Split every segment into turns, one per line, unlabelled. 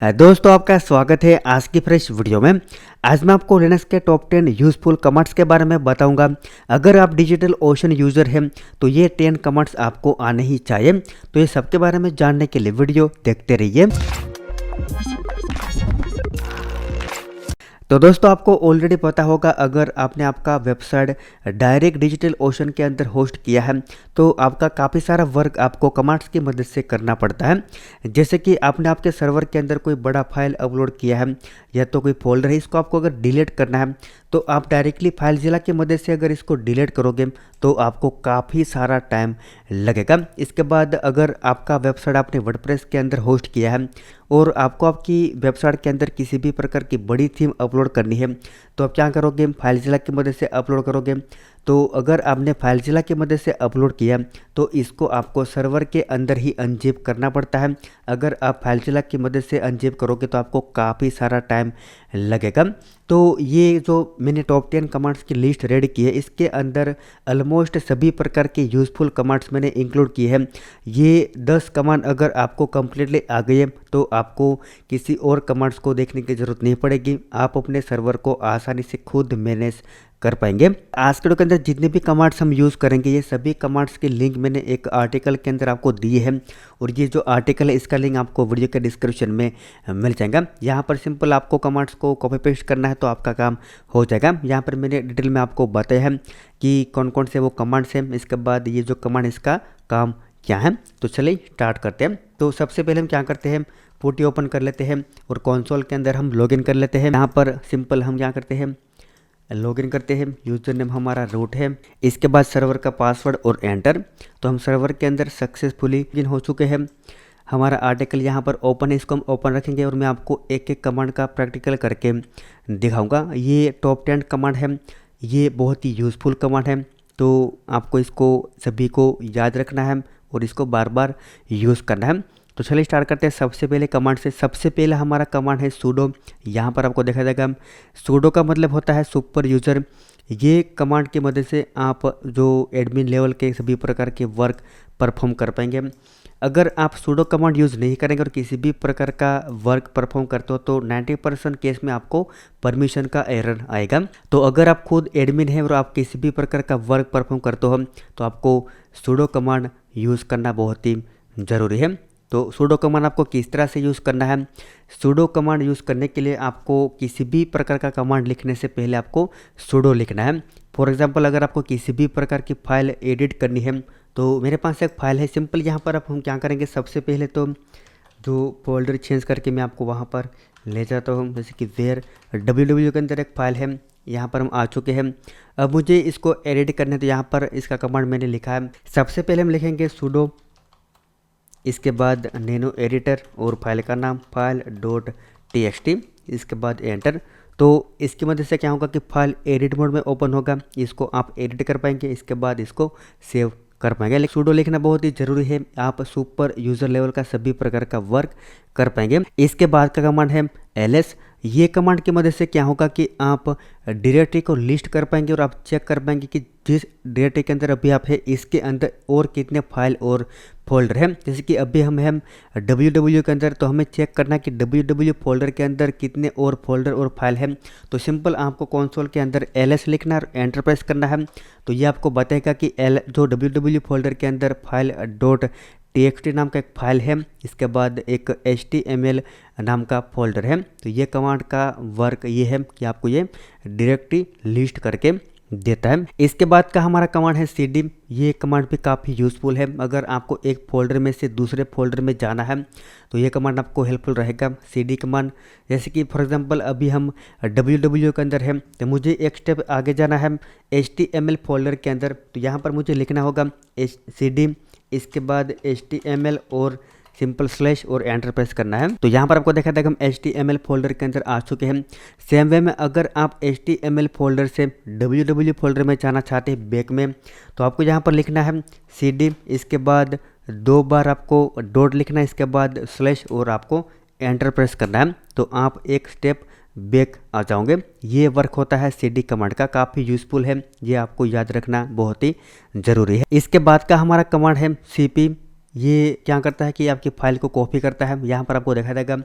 दोस्तों आपका स्वागत है आज की फ्रेश वीडियो में। आज मैं आपको लिनक्स के टॉप 10 यूज़फुल कमांड्स के बारे में बताऊंगा। अगर आप डिजिटल ओशन यूज़र हैं तो ये 10 कमांड्स आपको आने ही चाहिए। तो ये सब के बारे में जानने के लिए वीडियो देखते रहिए। तो दोस्तों आपको ऑलरेडी पता होगा, अगर आपने आपका वेबसाइट डायरेक्ट डिजिटल ओशन के अंदर होस्ट किया है तो आपका काफ़ी सारा वर्क आपको कमांड्स की मदद से करना पड़ता है। जैसे कि आपने आपके सर्वर के अंदर कोई बड़ा फाइल अपलोड किया है या तो कोई फोल्डर है, इसको आपको अगर डिलीट करना है तो आप डायरेक्टली फाइलज़िला की मदद से अगर इसको डिलीट करोगे तो आपको काफ़ी सारा टाइम लगेगा। इसके बाद अगर आपका वेबसाइट आपने वर्डप्रेस के अंदर होस्ट किया है और आपको आपकी वेबसाइट के अंदर किसी भी प्रकार की बड़ी थीम अपलोड करनी है तो आप क्या करोगे, फाइलज़िला की मदद से अपलोड करोगे। तो अगर आपने फाइलज़िला की मदद से अपलोड किया तो इसको आपको सर्वर के अंदर ही अनजिप करना पड़ता है। अगर आप फाइलज़िला की मदद से अनजिप करोगे तो आपको काफ़ी सारा टाइम लगेगा। तो ये जो मैंने टॉप 10 कमांड्स की लिस्ट रेडी की है, इसके अंदर ऑलमोस्ट सभी प्रकार के यूज़फुल कमांड्स मैंने इंक्लूड किए हैं। ये 10 कमांड अगर आपको कम्प्लीटली आ गई है तो आपको किसी और कमांड्स को देखने की ज़रूरत नहीं पड़ेगी। आप अपने सर्वर को आसानी से खुद मैनेज कर पाएंगे। आज के वीडियो के अंदर जितने भी कमांड्स हम यूज़ करेंगे ये सभी कमांड्स के लिंक मैंने एक आर्टिकल के अंदर आपको दिए हैं, और ये जो आर्टिकल है इसका लिंक आपको वीडियो के डिस्क्रिप्शन में मिल जाएगा। यहाँ पर सिंपल आपको कमांड्स को कॉपी पेस्ट करना है तो आपका काम हो जाएगा। यहाँ पर मैंने डिटेल में आपको बताया है कि कौन कौन से वो कमांड्स हैं, इसके बाद ये जो कमांड इसका काम क्या है। तो चलिए स्टार्ट करते हैं। तो सबसे पहले हम क्या करते हैं, पुटी ओपन कर लेते हैं और कंसोल के अंदर हम लॉगिन कर लेते हैं। यहाँ पर सिंपल हम क्या करते हैं, लॉगिन करते हैं। यूज़र नेम हमारा रूट है, इसके बाद सर्वर का पासवर्ड और एंटर। तो हम सर्वर के अंदर सक्सेसफुली लॉगिन हो चुके हैं। हमारा आर्टिकल यहाँ पर ओपन है, इसको हम ओपन रखेंगे और मैं आपको एक एक कमांड का प्रैक्टिकल करके दिखाऊंगा। ये टॉप 10 कमांड है, ये बहुत ही यूज़फुल कमांड है, तो आपको इसको सभी को याद रखना है और इसको बार बार यूज़ करना है। तो चलिए स्टार्ट करते हैं सबसे पहले कमांड से। सबसे पहले हमारा कमांड है सूडो। यहाँ पर आपको देखा जाएगा सूडो का मतलब होता है सुपर यूज़र। ये कमांड की मदद से आप जो एडमिन लेवल के सभी प्रकार के वर्क परफॉर्म कर पाएंगे। अगर आप सूडो कमांड यूज़ नहीं करेंगे और किसी भी प्रकार का वर्क परफॉर्म करते हो तो 90% केस में आपको परमिशन का एरर आएगा। तो अगर आप खुद एडमिन हैं और आप किसी भी प्रकार का वर्क परफॉर्म करते हो तो आपको सूडो कमांड यूज़ करना बहुत ही ज़रूरी है। तो सूडो कमांड आपको किस तरह से यूज़ करना है, सूडो कमांड यूज़ करने के लिए आपको किसी भी प्रकार का कमांड लिखने से पहले आपको सूडो लिखना है। फॉर एग्जांपल अगर आपको किसी भी प्रकार की फाइल एडिट करनी है तो मेरे पास एक फ़ाइल है सिंपल। यहाँ पर आप हम क्या करेंगे, सबसे पहले तो जो फोल्डर चेंज करके मैं आपको वहाँ पर ले जाता हूँ। जैसे कि वेयर www के अंदर एक फ़ाइल है, यहाँ पर हम आ चुके हैं। अब मुझे इसको एडिट करना है तो यहाँ पर इसका कमांड मैंने लिखा है। सबसे पहले हम लिखेंगे सूडो, इसके बाद नैनो एडिटर और फाइल का नाम file.txt, इसके बाद एंटर। तो इसकी मदद से क्या होगा कि फाइल एडिट मोड में ओपन होगा, इसको आप एडिट कर पाएंगे, इसके बाद इसको सेव कर पाएंगे। लेकिन सूडो लिखना बहुत ही ज़रूरी है, आप सुपर यूज़र लेवल का सभी प्रकार का वर्क कर पाएंगे। इसके बाद का कमांड है ls। ये कमांड की मदद से क्या होगा कि आप डायरेक्टरी को लिस्ट कर पाएंगे और आप चेक कर पाएंगे कि जिस डायरेक्टरी के अंदर अभी आप है इसके अंदर और कितने फाइल और फोल्डर हैं। जैसे कि अभी हम हैं www के अंदर, तो हमें चेक करना है कि www फोल्डर के अंदर कितने और फोल्डर और फाइल हैं। तो सिंपल आपको कंसोल के अंदर ls लिखना है और एंटर प्रेस करना है। तो ये आपको बताएगा कि जो www फोल्डर के अंदर file.txt नाम का एक फाइल है, इसके बाद एक html नाम का फोल्डर है। तो ये कमांड का वर्क ये है कि आपको ये डायरेक्टरी लिस्ट करके देता है। इसके बाद का हमारा कमांड है cd। ये कमांड भी काफ़ी यूज़फुल है। अगर आपको एक फोल्डर में से दूसरे फोल्डर में जाना है तो ये कमांड आपको हेल्पफुल रहेगा, cd कमांड। जैसे कि फॉर एग्जांपल अभी हम www के अंदर है तो मुझे एक स्टेप आगे जाना है html फोल्डर के अंदर। तो यहाँ पर मुझे लिखना होगा cd, इसके बाद html और सिंपल स्लैश और एंटर प्रेस करना है। तो यहाँ पर आपको देखा था कि हम HTML फोल्डर के अंदर आ चुके हैं। सेम वे में अगर आप HTML फोल्डर से www फोल्डर में जाना चाहते हैं बैक में, तो आपको यहाँ पर लिखना है cd, इसके बाद 2 बार आपको डॉट लिखना है, इसके बाद स्लैश और आपको एंटर प्रेस करना है। तो आप एक स्टेप बैक आ जाओगे। ये वर्क होता है cd कमांड का, काफ़ी यूज़फुल है, ये आपको याद रखना बहुत ही ज़रूरी है। इसके बाद का हमारा कमांड है cp। ये क्या करता है कि आपकी फाइल को कॉपी करता है। यहाँ पर आपको देखा जाएगा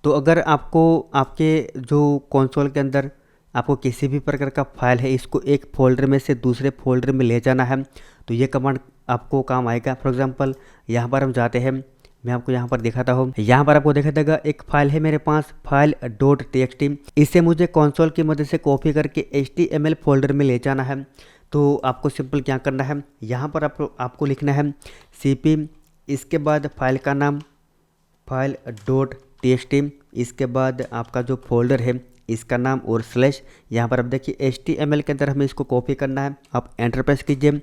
तो अगर आपको आपके जो कंसोल के अंदर आपको किसी भी प्रकार का फाइल है इसको एक फोल्डर में से दूसरे फोल्डर में ले जाना है तो ये कमांड आपको काम आएगा। फॉर एग्जांपल यहाँ पर हम जाते हैं, मैं आपको यहाँ पर दिखाता हूँ। यहाँ पर आपको देखा देगा एक फाइल है मेरे पास, फाइल .txt। इसे मुझे कंसोल की मदद से कॉपी करके HTML फोल्डर में ले जाना है। तो आपको सिंपल क्या करना है, यहाँ पर आपको लिखना है cp, इसके बाद फाइल का नाम फाइल .txt, इसके बाद आपका जो फोल्डर है इसका नाम और स्लैश। यहाँ पर आप देखिए HTML के अंदर हमें इसको कॉपी करना है। आप एंटर प्रेस कीजिए,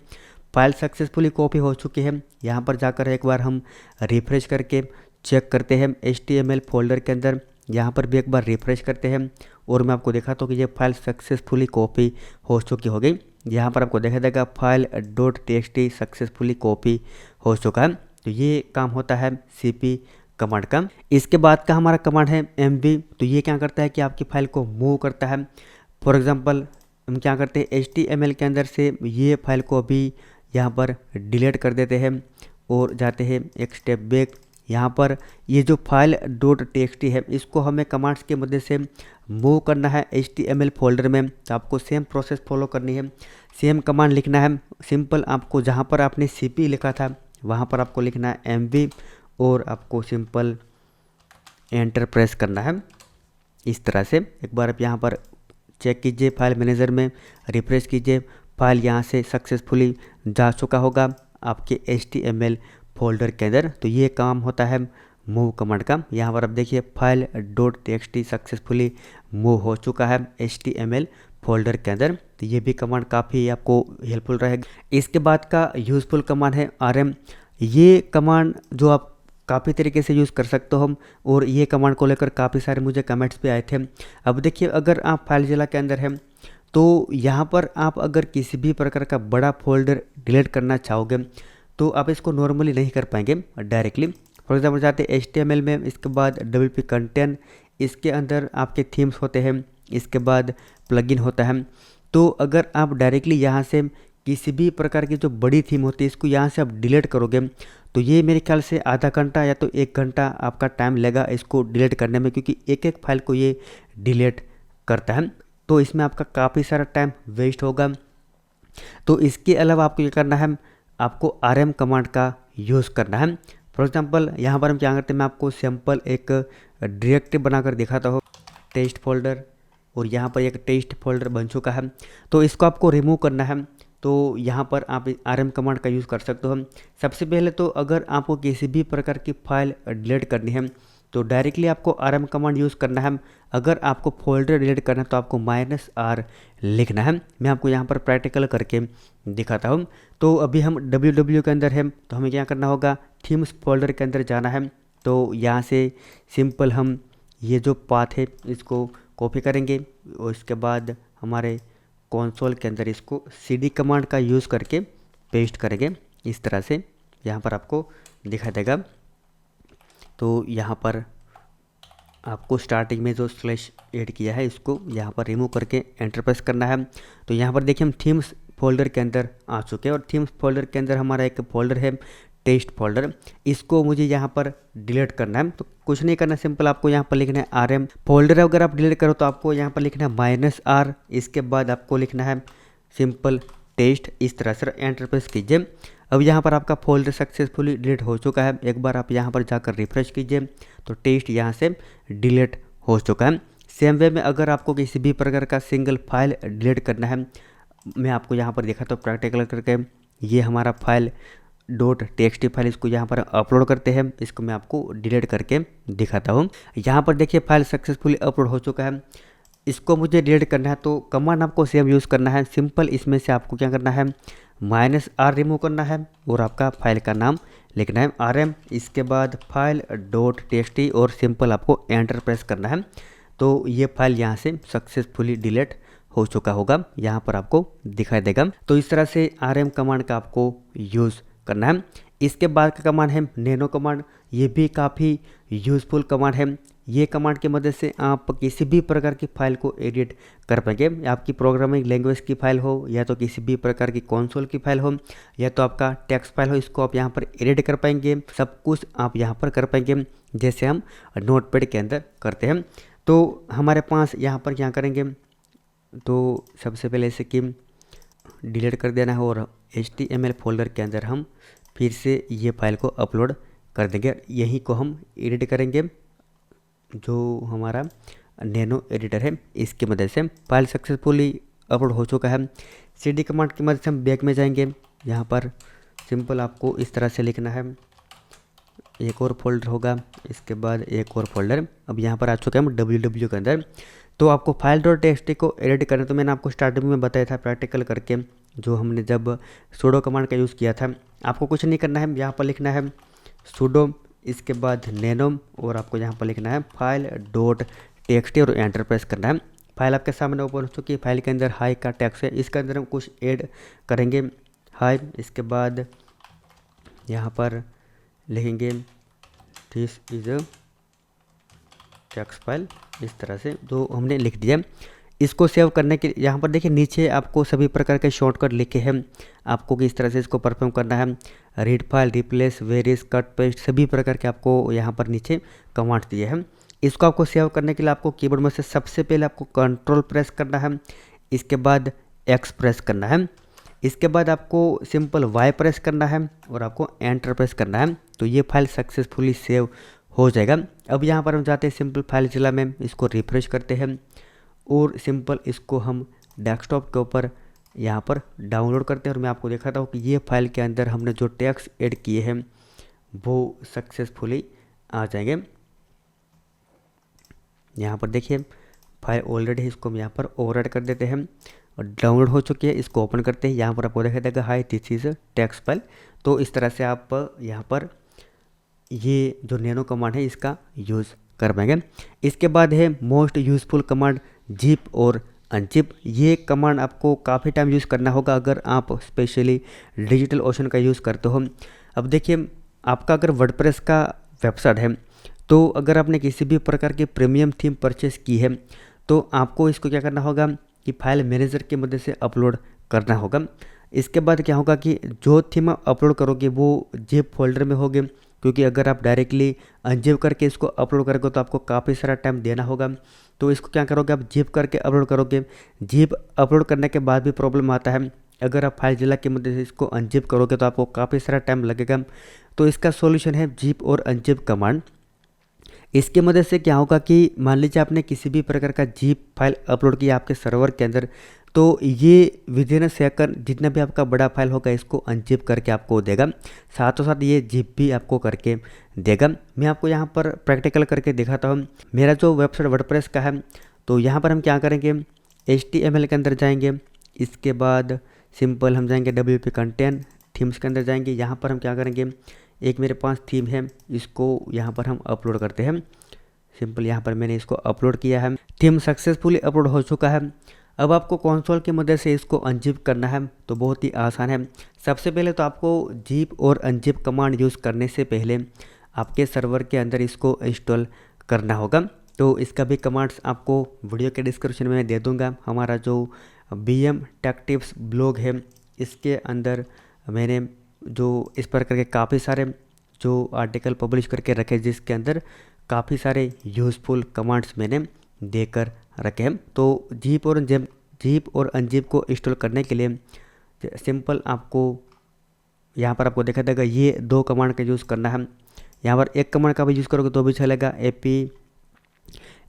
फाइल सक्सेसफुली कॉपी हो चुकी है। यहाँ पर जाकर एक बार हम रिफ्रेश करके चेक करते हैं HTML फोल्डर के अंदर। यहाँ पर भी एक बार रिफ्रेश करते हैं और मैं आपको दिखाता हूँ कि ये फाइल सक्सेसफुली कॉपी हो चुकी हो गई। यहाँ पर आपको देखा देगा फाइल .txt सक्सेसफुली कॉपी हो चुका है। तो ये काम होता है cp कमांड का। इसके बाद का हमारा कमांड है mv। तो ये क्या करता है कि आपकी फाइल को मूव करता है। फॉर एग्जांपल हम क्या करते हैं HTML के अंदर से ये फाइल को अभी यहाँ पर डिलीट कर देते हैं और जाते हैं एक स्टेप बैक। यहाँ पर ये जो फाइल .txt है इसको हमें कमांड्स की मदद से मूव करना है HTML फोल्डर में। तो आपको सेम प्रोसेस फॉलो करनी है, सेम कमांड लिखना है। सिंपल आपको जहाँ पर आपने cp लिखा था वहाँ पर आपको लिखना है mv और आपको सिंपल एंटर प्रेस करना है इस तरह से। एक बार आप यहाँ पर चेक कीजिए, फाइल मैनेजर में रिफ्रेश कीजिए, फाइल यहाँ से सक्सेसफुली जा चुका होगा आपके HTML फोल्डर के अंदर। तो ये काम होता है मूव कमांड का। यहाँ पर आप देखिए फाइल .txt सक्सेसफुली मूव हो चुका है HTML फोल्डर के अंदर। तो ये भी कमांड काफ़ी आपको हेल्पफुल रहेगा। इसके बाद का यूज़फुल कमांड है rm। ये कमांड जो आप काफ़ी तरीके से यूज़ कर सकते हो हम, और ये कमांड को लेकर काफ़ी सारे मुझे कमेंट्स भी आए थे। अब देखिए अगर आप फाइलज़िला के अंदर हैं तो यहाँ पर आप अगर किसी भी प्रकार का बड़ा फोल्डर डिलीट करना चाहोगे तो आप इसको नॉर्मली नहीं कर पाएंगे डायरेक्टली। फॉर एग्जाम्पल जाते HTML में, इसके बाद WP कंटेंट, इसके अंदर आपके थीम्स होते हैं, इसके बाद प्लगइन होता है। तो अगर आप डायरेक्टली यहाँ से किसी भी प्रकार की जो बड़ी थीम होती है इसको यहाँ से आप डिलीट करोगे तो ये मेरे ख्याल से आधा घंटा या तो 1 घंटा आपका टाइम लगेगा इसको डिलीट करने में, क्योंकि एक एक फाइल को ये डिलीट करता है। तो इसमें आपका काफ़ी सारा टाइम वेस्ट होगा। तो इसके अलावा आपको ये करना है, आपको rm कमांड का यूज़ करना है। फॉर एग्जांपल यहाँ पर हम क्या करते हैं, मैं आपको सिंपल एक डायरेक्टरी बनाकर दिखाता हूँ, टेस्ट फोल्डर, और यहाँ पर एक टेस्ट फोल्डर बन चुका है। तो इसको आपको रिमूव करना है। तो यहाँ पर आप rm कमांड का यूज़ कर सकते हो। सबसे पहले तो अगर आपको किसी भी प्रकार की फाइल डिलीट करनी है तो डायरेक्टली आपको rm कमांड यूज़ करना है। अगर आपको फोल्डर डिलीट करना है तो आपको -r लिखना है। मैं आपको यहाँ पर प्रैक्टिकल करके दिखाता हूँ। तो अभी हम www के अंदर हैं तो हमें क्या करना होगा, थीम्स फोल्डर के अंदर जाना है। तो यहाँ से सिंपल हम ये जो पाथ है इसको कॉपी करेंगे और इसके बाद हमारे कंसोल के अंदर इसको cd कमांड का यूज़ करके पेस्ट करेंगे इस तरह से। यहाँ पर आपको दिखाई देगा। तो यहाँ पर आपको स्टार्टिंग में जो स्लैश ऐड किया है इसको यहाँ पर रिमूव करके एंटर प्रेस करना है। तो यहाँ पर देखिए हम थीम्स फोल्डर के अंदर आ चुके हैं और थीम्स फोल्डर के अंदर हमारा एक फोल्डर है टेस्ट फोल्डर, इसको मुझे यहाँ पर डिलीट करना है। तो कुछ नहीं करना, सिंपल आपको यहाँ पर लिखना है rm फोल्डर। अगर आप डिलीट करो तो आपको यहाँ पर लिखना है -r, इसके बाद आपको लिखना है सिंपल टेस्ट, इस तरह से एंटर प्रेस कीजिए। अब यहाँ पर आपका फोल्डर सक्सेसफुली डिलीट हो चुका है। एक बार आप यहाँ पर जाकर रिफ्रेश कीजिए तो टेस्ट यहाँ से डिलीट हो चुका है। सेम वे में अगर आपको किसी भी प्रकार का सिंगल फाइल डिलीट करना है, मैं आपको यहाँ पर दिखाता हूँ प्रैक्टिकल करके। ये हमारा फाइल .txt फाइल, इसको यहाँ पर अपलोड करते हैं। इसको मैं आपको डिलीट करके दिखाता हूँ। यहाँ पर देखिए फाइल सक्सेसफुली अपलोड हो चुका है। इसको मुझे डिलीट करना है तो कमांड आपको सेम यूज़ करना है। सिंपल इसमें से आपको क्या करना है, -r रिमूव करना है और आपका फाइल का नाम लिखना है rm, इसके बाद फाइल .txt और सिंपल आपको एंटर प्रेस करना है। तो ये फाइल यहाँ से सक्सेसफुली डिलीट हो चुका होगा, यहाँ पर आपको दिखाई देगा। तो इस तरह से rm कमांड का आपको यूज़ करना है। इसके बाद का कमांड है नैनो कमांड। ये भी काफ़ी यूज़फुल कमांड है। ये कमांड की मदद से आप किसी भी प्रकार की फाइल को एडिट कर पाएंगे। आपकी प्रोग्रामिंग लैंग्वेज की फाइल हो या तो किसी भी प्रकार की कंसोल की फाइल हो या तो आपका टेक्स्ट फाइल हो, इसको आप यहाँ पर एडिट कर पाएंगे। सब कुछ आप यहाँ पर कर पाएंगे। जैसे हम नोटपैड के अंदर करते हैं। तो हमारे पास यहाँ पर क्या करेंगे, तो सबसे पहले इसे कि डिलीट कर देना है और HTML फोल्डर के अंदर हम फिर से ये फाइल को अपलोड कर देंगे। यहीं को हम एडिट करेंगे, जो हमारा नैनो एडिटर है इसकी मदद से। फाइल सक्सेसफुली अपलोड हो चुका है। CD कमांड की मदद से हम बैक में जाएंगे। यहाँ पर सिंपल आपको इस तरह से लिखना है, एक और फोल्डर होगा, इसके बाद एक और फोल्डर। अब यहाँ पर आ चुके हैं हम www के अंदर। तो आपको file.txt को एडिट करना, तो मैंने आपको स्टार्टिंग में बताया था प्रैक्टिकल करके, जो हमने जब sudo कमांड का यूज़ किया था। आपको कुछ नहीं करना है, यहाँ पर लिखना है sudo, इसके बाद nano, और आपको यहाँ पर लिखना है file.txt और एंटर प्रेस करना है। फाइल आपके सामने ओपन हो चुकी है। फाइल के अंदर हाई का टेक्स्ट है, इसके अंदर हम कुछ ऐड करेंगे हाई। इसके बाद यहाँ पर लिखेंगे this is a text file, इस तरह से जो हमने लिख दिया। इसको सेव करने के यहाँ पर देखिए नीचे आपको सभी प्रकार के शॉर्टकट लिखे हैं, आपको किस तरह से इसको परफॉर्म करना है। Read file, replace, various, cut paste, सभी प्रकार के आपको यहाँ पर नीचे कमांड दिए हैं। इसको आपको सेव करने के लिए आपको कीबोर्ड में से सबसे पहले आपको कंट्रोल प्रेस करना है, इसके बाद X प्रेस करना है, इसके बाद आपको सिंपल Y प्रेस करना है और आपको एंटर प्रेस करना है। तो ये फाइल सक्सेसफुली सेव हो जाएगा। अब यहाँ पर हम जाते हैं सिंपल फाइल जिला में, इसको रिफ्रेश करते हैं और सिंपल इसको हम डेस्कटॉप के ऊपर यहाँ पर डाउनलोड करते हैं। और मैं आपको दिखाता हूँ कि ये फाइल के अंदर हमने जो टेक्स्ट ऐड किए हैं वो सक्सेसफुली आ जाएंगे। यहाँ पर देखिए फाइल ऑलरेडी है, इसको हम यहाँ पर ओवरराइट कर देते हैं और डाउनलोड हो चुकी है। इसको ओपन करते हैं, यहाँ पर आपको दिखाई देगा high this is text file. तो इस तरह से आप यहाँ पर ये जो नैनो कमांड है इसका यूज़ कर पाएंगे। इसके बाद है मोस्ट यूज़फुल कमांड जिप और अनजिप। ये कमांड आपको काफ़ी टाइम यूज़ करना होगा अगर आप स्पेशली डिजिटल ओशन का यूज़ करते हो। अब देखिए आपका अगर वर्डप्रेस का वेबसाइट है, तो अगर आपने किसी भी प्रकार की प्रीमियम थीम परचेस की है तो आपको इसको क्या करना होगा कि फाइल मैनेजर की मदद से अपलोड करना होगा। इसके बाद क्या होगा कि जो थीम आप अपलोड करोगे वो जिप फोल्डर में होगे, क्योंकि अगर आप डायरेक्टली अनजिप करके इसको अपलोड करोगे तो आपको काफ़ी सारा टाइम देना होगा। तो इसको क्या करोगे, आप जिप करके अपलोड करोगे। जिप अपलोड करने के बाद भी प्रॉब्लम आता है, अगर आप फाइल जिला की मदद से इसको अनजिप करोगे तो आपको काफ़ी सारा टाइम लगेगा। तो इसका सॉल्यूशन है जिप और अनजिप कमांड। इसकी मदद से क्या होगा कि मान लीजिए आपने किसी भी प्रकार का जिप फाइल अपलोड किया आपके सर्वर के अंदर, तो ये विदिन अ सेकंड जितना भी आपका बड़ा फाइल होगा इसको अनजिप करके आपको देगा, साथों साथ ये जिप भी आपको करके देगा। मैं आपको यहाँ पर प्रैक्टिकल करके दिखाता हूँ। मेरा जो वेबसाइट वर्डप्रेस का है, तो यहाँ पर हम क्या करेंगे, HTML के अंदर जाएंगे, इसके बाद सिंपल हम जाएंगे WP कंटेंट थीम्स के अंदर जाएंगे। यहाँ पर हम क्या करेंगे, एक मेरे पास थीम है, इसको यहाँ पर हम अपलोड करते हैं। सिंपल यहाँ पर मैंने इसको अपलोड किया है, थीम सक्सेसफुली अपलोड हो चुका है। अब आपको कंसोल की मदद से इसको अनजिप करना है, तो बहुत ही आसान है। सबसे पहले तो आपको जिप और अनजिप कमांड यूज़ करने से पहले आपके सर्वर के अंदर इसको इंस्टॉल करना होगा। तो इसका भी कमांड्स आपको वीडियो के डिस्क्रिप्शन में दे दूँगा। हमारा जो BM टेक टिप्स ब्लॉग है इसके अंदर मैंने जो इस प्रकार के काफ़ी सारे जो आर्टिकल पब्लिश करके रखे, जिसके अंदर काफ़ी सारे यूज़फुल कमांड्स मैंने देकर रखे हैं। तो जिप और अनजिप को इंस्टॉल करने के लिए सिंपल आपको यहाँ पर आपको देखा देगा ये दो कमांड का यूज़ करना है। यहाँ पर एक कमांड का भी यूज़ करोगे तो भी चलेगा,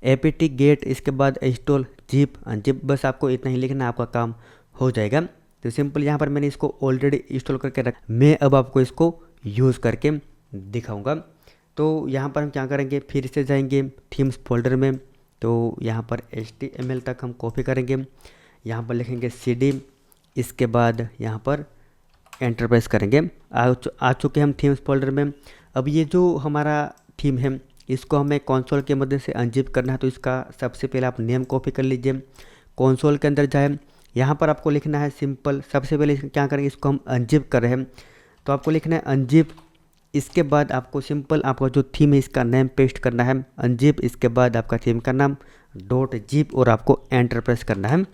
apt get, इसके बाद इंस्टॉल जिप अनजिप। बस आपको इतना ही लिखना, आपका काम हो जाएगा। तो सिंपल यहाँ पर मैंने इसको ऑलरेडी इंस्टॉल करके रखा, मैं अब आपको इसको यूज़ करके दिखाऊंगा। तो यहाँ पर हम क्या करेंगे, फिर से जाएंगे थीम्स फोल्डर में, तो यहाँ पर HTML तक हम कॉपी करेंगे, यहाँ पर लिखेंगे CD, इसके बाद यहाँ पर एंटर प्रेस करेंगे। आ चुके हम थीम्स फोल्डर में। अब ये जो हमारा थीम है इसको हमें कंसोल की मदद से अनजिप करना है, तो इसका सबसे पहले आप नेम कॉपी कर लीजिए, कंसोल के अंदर जाए, यहाँ पर आपको लिखना है सिंपल, सबसे पहले क्या करेंगे, इसको हम अनजिप कर रहे हैं तो आपको लिखना है अनजिप। इसके बाद आपको सिंपल आपका जो थीम है इसका नेम पेस्ट करना है अनजिप, इसके बाद आपका थीम का नाम .zip और आपको एंटर प्रेस करना है।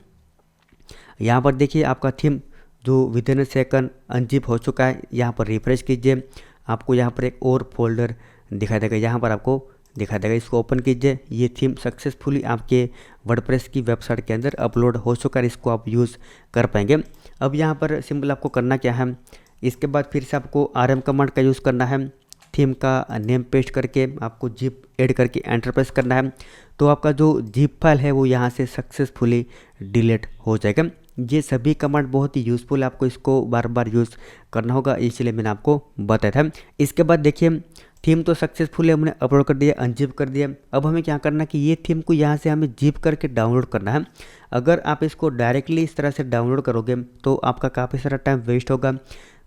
यहाँ पर देखिए आपका थीम जो विदिन अ सेकंड अनजिप हो चुका है। यहाँ पर रिफ्रेश कीजिए, आपको यहाँ पर एक और फोल्डर दिखाई देगा, यहाँ पर आपको दिखाई देगा। इसको ओपन कीजिए। ये थीम सक्सेसफुली आपके वर्डप्रेस की वेबसाइट के अंदर अपलोड हो चुका है, इसको आप यूज़ कर पाएंगे। अब यहाँ पर सिंपल आपको करना क्या है, इसके बाद फिर से आपको RM कमांड का यूज़ करना है। थीम का नेम पेस्ट करके आपको जिप ऐड करके एंटर प्रेस करना है, तो आपका जो जिप फाइल है वो यहाँ से सक्सेसफुली डिलीट हो जाएगा। ये सभी कमांड बहुत ही यूज़फुल है, आपको इसको बार बार यूज़ करना होगा, इसलिए मैंने आपको बताया था। इसके बाद देखिए थीम तो सक्सेसफुली हमने अपलोड कर दिया, अनजिप कर दिया। अब हमें क्या करना है कि ये थीम को यहाँ से हमें जिप करके डाउनलोड करना है। अगर आप इसको डायरेक्टली इस तरह से डाउनलोड करोगे तो आपका काफ़ी सारा टाइम वेस्ट होगा,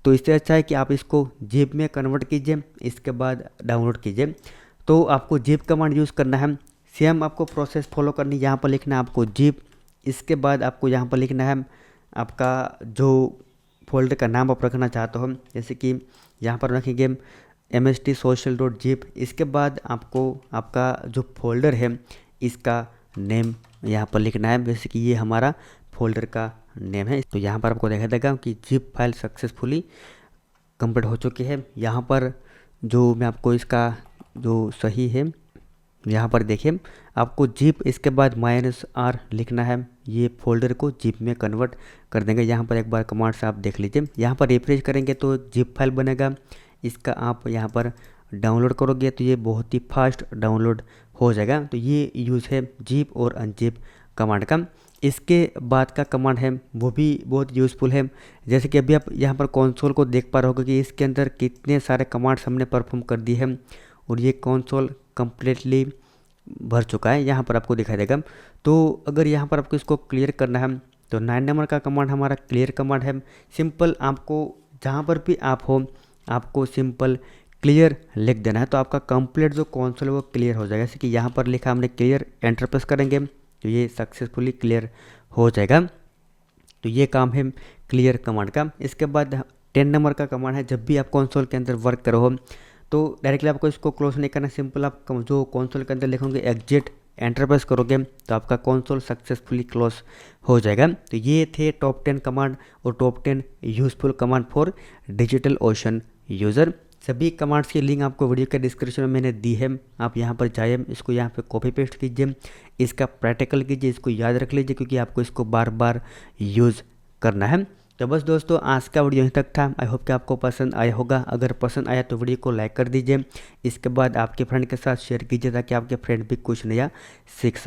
तो इससे अच्छा है कि आप इसको जिप में कन्वर्ट कीजिए, इसके बाद डाउनलोड कीजिए। तो आपको जिप कमांड यूज़ करना है, सेम आपको प्रोसेस फॉलो करनी है। यहाँ पर लिखना है आपको जिप, इसके बाद आपको यहाँ पर लिखना है आपका जो फोल्डर का नाम आप रखना चाहते हो, जैसे कि यहाँ पर रखेंगे mstsocial.zip। इसके बाद आपको आपका जो फोल्डर है इसका नेम यहाँ पर लिखना है, जैसे कि ये हमारा फोल्डर का नेम है। तो यहाँ पर आपको देखा देगा कि जिप फाइल सक्सेसफुली कंप्लीट हो चुकी है। यहाँ पर जो मैं आपको इसका जो सही है, यहाँ पर देखिए आपको जिप इसके बाद -r लिखना है, ये फोल्डर को जिप में कन्वर्ट कर देंगे। यहाँ पर एक बार कमांड से आप देख लीजिए, यहाँ पर रिफ्रेश करेंगे तो एक जिप फाइल बनेगा, इसका आप यहाँ पर डाउनलोड करोगे तो ये बहुत ही फास्ट डाउनलोड हो जाएगा। तो ये यूज़ है जिप और अनजिप कमांड का। इसके बाद का कमांड है वो भी बहुत यूज़फुल है, जैसे कि अभी आप यहाँ पर कंसोल को देख पा रहे होगे कि इसके अंदर कितने सारे कमांड्स हमने परफॉर्म कर दिए हैं और ये कंसोल कंप्लीटली भर चुका है, यहाँ पर आपको दिखाई देगा। तो अगर यहाँ पर आपको इसको क्लियर करना है तो 9 नंबर का कमांड हमारा क्लियर कमांड है। सिंपल आपको जहाँ पर भी आप हो आपको सिंपल क्लियर लिख देना है, तो आपका कंप्लीट जो कंसोल है वो क्लियर हो जाएगा। जैसे कि यहाँ पर लिखा हमने क्लियर, एंटर प्रेस करेंगे तो ये सक्सेसफुली क्लियर हो जाएगा। तो ये काम है क्लियर कमांड का। इसके बाद 10 नंबर का कमांड है, जब भी आप कंसोल के अंदर वर्क करो तो डायरेक्टली आपको इसको क्लोज नहीं करना, सिंपल आप जो कंसोल के अंदर लिखोगे एग्जिट, एंटर प्रेस करोगे तो आपका कंसोल सक्सेसफुली क्लोज हो जाएगा। तो ये थे टॉप 10 कमांड और top 10 useful command for digital ocean user. सभी कमांड्स की लिंक आपको वीडियो के डिस्क्रिप्शन में मैंने दी है, आप यहाँ पर जाइए, इसको यहाँ पे कॉपी पेस्ट कीजिए, इसका प्रैक्टिकल कीजिए, इसको याद रख लीजिए क्योंकि आपको इसको बार बार यूज़ करना है। तो बस दोस्तों आज का वीडियो यहीं तक था। आई होप कि आपको पसंद आया होगा। अगर पसंद आया तो वीडियो को लाइक कर दीजिए, इसके बाद आपके फ्रेंड के साथ शेयर कीजिए ताकि आपके फ्रेंड भी कुछ नया सीख सकें।